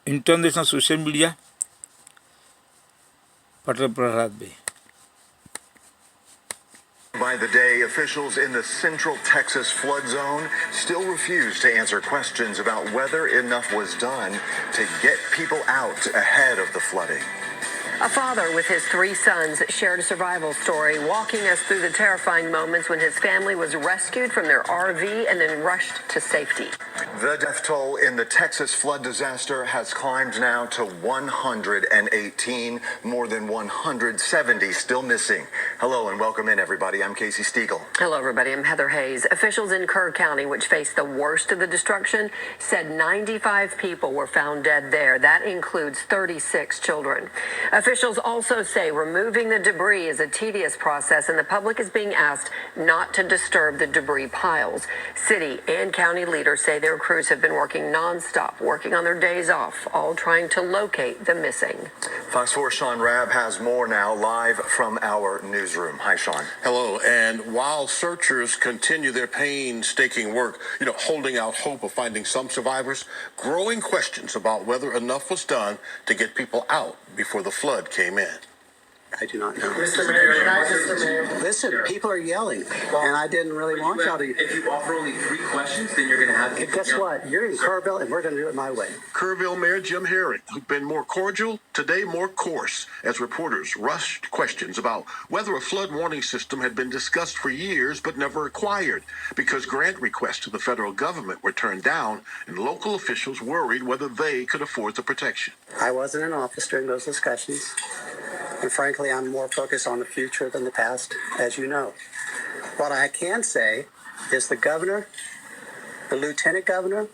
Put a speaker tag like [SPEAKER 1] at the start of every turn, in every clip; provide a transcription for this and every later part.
[SPEAKER 1] International social media पटल प्रहलाद भाई.
[SPEAKER 2] By the day, officials in the central Texas flood zone still refuse to answer questions about whether enough was done to get people out ahead of the flooding.
[SPEAKER 3] A father with his 3 sons shared a survival story, walking us through the terrifying moments when his family was rescued from their RV and then rushed to safety.
[SPEAKER 2] The death toll in the Texas flood disaster has climbed now to 118, more than 170 still missing. Hello and welcome in, everybody. I'm Casey Stiegel.
[SPEAKER 3] Hello, everybody. I'm Heather Hayes. Officials in Kerr County, which faced the worst of the destruction, said 95 people were found dead there. That includes 36 children. Officials also say removing the debris is a tedious process, and the public is being asked not to disturb the debris piles. City and county leaders say their crews have been working nonstop, working on their days off, all trying to locate the missing.
[SPEAKER 2] Fox 4 Sean Rabb has more now, live from our newsroom. Hi, Sean.
[SPEAKER 4] Hello. And while searchers continue their painstaking work, holding out hope of finding some survivors, growing questions about whether enough was done to get people out before the flood came in.
[SPEAKER 5] I do not know.
[SPEAKER 6] Mr. Mayor,
[SPEAKER 5] Listen, people are yelling, and I didn't really want y'all to.
[SPEAKER 6] If you offer only 3 questions, then you're going to have.
[SPEAKER 5] Guess what? You're in Kerrville, and we're going to do it my way.
[SPEAKER 4] Kerrville Mayor Jim Herring, who's been more cordial, today more coarse, as reporters rushed questions about whether a flood warning system had been discussed for years but never acquired, because grant requests to the federal government were turned down, and local officials worried whether they could afford the protection.
[SPEAKER 5] I wasn't in office during those discussions. And frankly, I'm more focused on the future than the past, as you know. What I can say is the governor, the lieutenant governor,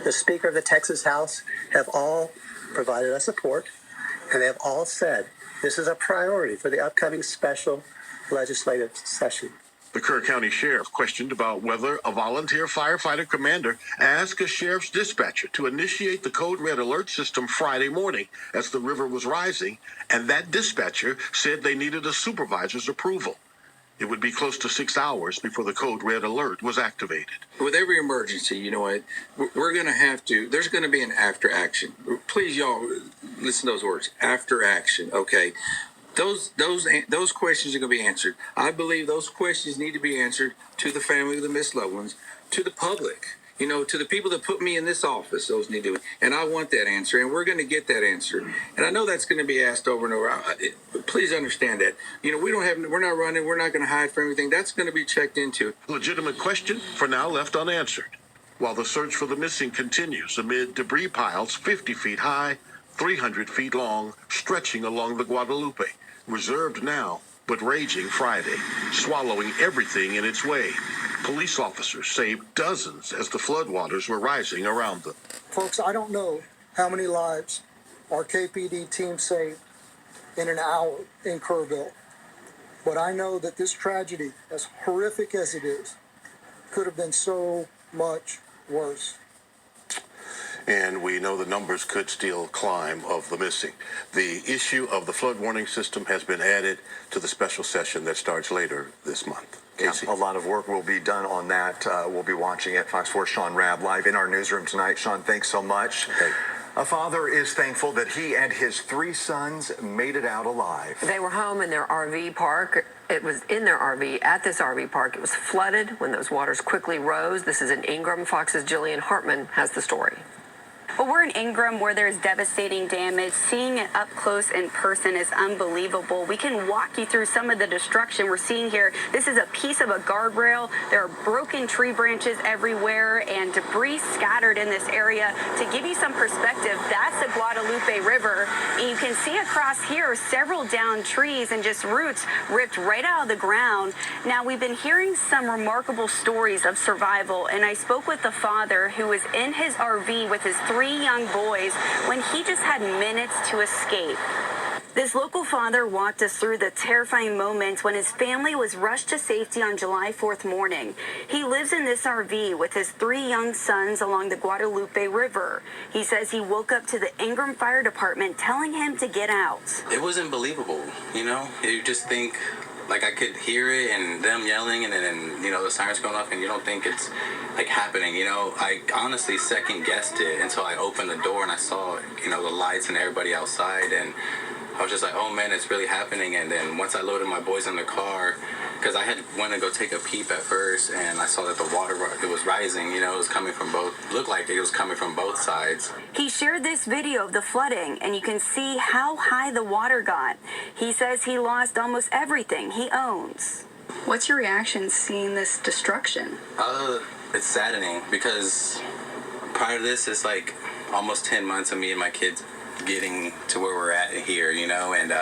[SPEAKER 5] the speaker of the Texas House have all provided us support, and they have all said this is a priority for the upcoming special legislative session.
[SPEAKER 4] The Kerr County Sheriff questioned about whether a volunteer firefighter commander asked a sheriff's dispatcher to initiate the code red alert system Friday morning as the river was rising, and that dispatcher said they needed a supervisor's approval. It would be close to 6 hours before the code red alert was activated.
[SPEAKER 7] With every emergency, you know what, we're going to have to, there's going to be an after action. Please, y'all, listen to those words, after action, okay? Those questions are going to be answered. I believe those questions need to be answered to the family of the missed loved ones, to the public, to the people that put me in this office. Those need to, and I want that answer, and we're going to get that answer. And I know that's going to be asked over and over. Please understand that. We're not running. We're not going to hide from everything. That's going to be checked into.
[SPEAKER 4] Legitimate question for now left unanswered, while the search for the missing continues amid debris piles 50 feet high, 300 feet long, stretching along the Guadalupe. Reserved now, but raging Friday, swallowing everything in its way. Police officers saved dozens as the floodwaters were rising around them.
[SPEAKER 8] Folks, I don't know how many lives our KPD team saved in an hour in Kerrville, but I know that this tragedy, as horrific as it is, could have been so much worse.
[SPEAKER 4] And we know the numbers could still climb of the missing. The issue of the flood warning system has been added to the special session that starts later this month. Casey?
[SPEAKER 2] Yeah, a lot of work will be done on that. We'll be watching it. Fox 4 Sean Rabb live in our newsroom tonight. Sean, thanks so much.
[SPEAKER 4] Okay.
[SPEAKER 2] A father is thankful that he and his 3 sons made it out alive.
[SPEAKER 3] They were home in their RV park. It was in their RV, at this RV park. It was flooded when those waters quickly rose. This is in Ingram. Fox's Jillian Hartman has the story.
[SPEAKER 9] Well, we're in Ingram where there's devastating damage. Seeing it up close in person is unbelievable. We can walk you through some of the destruction we're seeing here. This is a piece of a guardrail. There are broken tree branches everywhere and debris scattered in this area. To give you some perspective, that's the Guadalupe River. And you can see across here several downed trees and just roots ripped right out of the ground. Now, we've been hearing some remarkable stories of survival, and I spoke with the father who was in his RV with his 3 young boys when he just had minutes to escape. This local father walked us through the terrifying moments when his family was rushed to safety on July 4th morning. He lives in this RV with his 3 young sons along the Guadalupe River. He says he woke up to the Ingram Fire Department telling him to get out.
[SPEAKER 10] It was unbelievable, You just think, like I could hear it and them yelling, and then the sirens going off, and you don't think it's like happening. I honestly second guessed it until I opened the door and I saw the lights and everybody outside, and I was just like, oh man, it's really happening. And then once I loaded my boys in the car, because I had went to go take a peep at first, and I saw that the water, it was rising. It was coming from looked like it was coming from both sides.
[SPEAKER 9] He shared this video of the flooding, and you can see how high the water got. He says he lost almost everything he owns. What's your reaction seeing this destruction?
[SPEAKER 10] It's saddening, because prior to this, it's like almost 10 months of me and my kids getting to where we're at here, and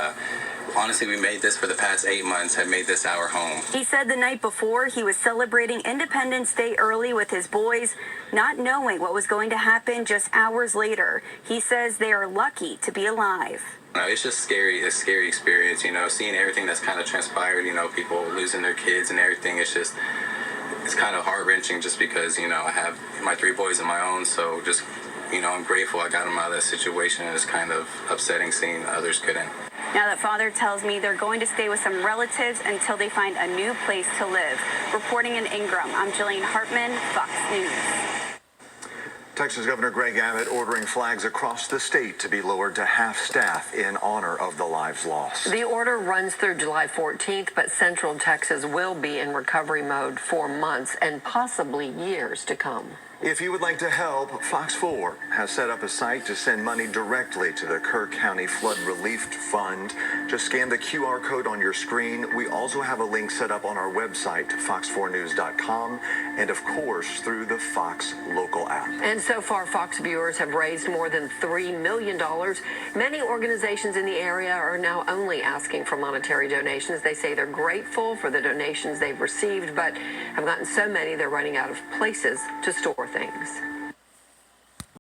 [SPEAKER 10] honestly, we made this for the past 8 months, have made this our home.
[SPEAKER 9] He said the night before he was celebrating Independence Day early with his boys, not knowing what was going to happen just hours later. He says they are lucky to be alive.
[SPEAKER 10] It's just scary. It's a scary experience, seeing everything that's kind of transpired, people losing their kids and everything. It's kind of heart-wrenching, just because, I have my 3 boys of my own, so just, I'm grateful I got them out of that situation. It's kind of upsetting seeing others couldn't.
[SPEAKER 9] Now that father tells me they're going to stay with some relatives until they find a new place to live. Reporting in Ingram, I'm Jillian Hartman, Fox News.
[SPEAKER 2] Texas Governor Greg Abbott ordering flags across the state to be lowered to half staff in honor of the lives lost.
[SPEAKER 3] The order runs through July 14th, but Central Texas will be in recovery mode for months and possibly years to come.
[SPEAKER 2] If you would like to help, Fox 4 has set up a site to send money directly to the Kerr County Flood Relief Fund. Just scan the QR code on your screen. We also have a link set up on our website, fox4news.com, and of course through the Fox local app.
[SPEAKER 3] And so far, Fox viewers have raised more than $3 million. Many organizations in the area are now only asking for monetary donations. They say they're grateful for the donations they've received, but have gotten so many they're running out of places to store things.